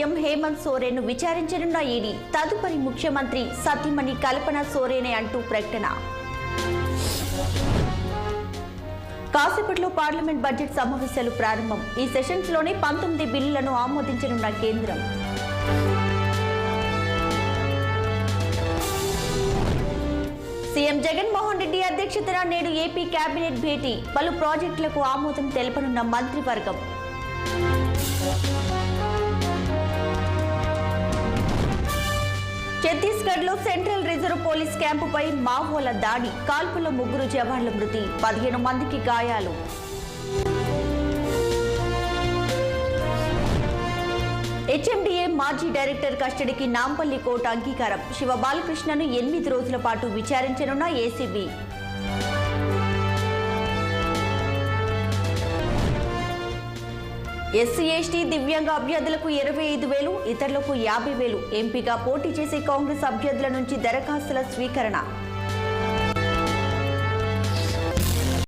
CM Hemant Soren విచారించనున్న ED తదుపరి ముఖ్యమంత్రి సతీమణి కల్పన సోరెనే అంటూ ప్రకటన. కాసేపట్లో పార్లమెంట్ బడ్జెట్ సమావేశాలు ప్రారంభం. ఈ సెషన్స్ లోనే 19 బిల్లులను ఆమోదించనున్న కేంద్రం. సీఎం జగన్మోహన్ రెడ్డి అధ్యక్షతన నేడు ఏపీ కేబినెట్ భేటీ. పలు ప్రాజెక్టులకు ఆమోదం తెలపనున్న మంత్రివర్గం. ఛత్తీస్గఢ్ లో సెంట్రల్ రిజర్వ్ పోలీస్ క్యాంపుపై మావోల దాడి. కాల్పులో 3 జవాన్ల మృతి, 15 మందికి గాయాలు. హెచ్ఎండిఏ మాజీ డైరెక్టర్ కస్టడీకి నాంపల్లి కోర్టు అంగీకారం. శివ బాలకృష్ణను 8 రోజుల పాటు విచారించనున్న ఏసీబీ. ఎస్సీ ఎస్టీ దివ్యాంగ అభ్యర్థులకు 25,000, ఇతరులకు 50,000. ఎంపీగా పోటీ చేసే కాంగ్రెస్ అభ్యర్థుల నుంచి దరఖాస్తుల స్వీకరణ.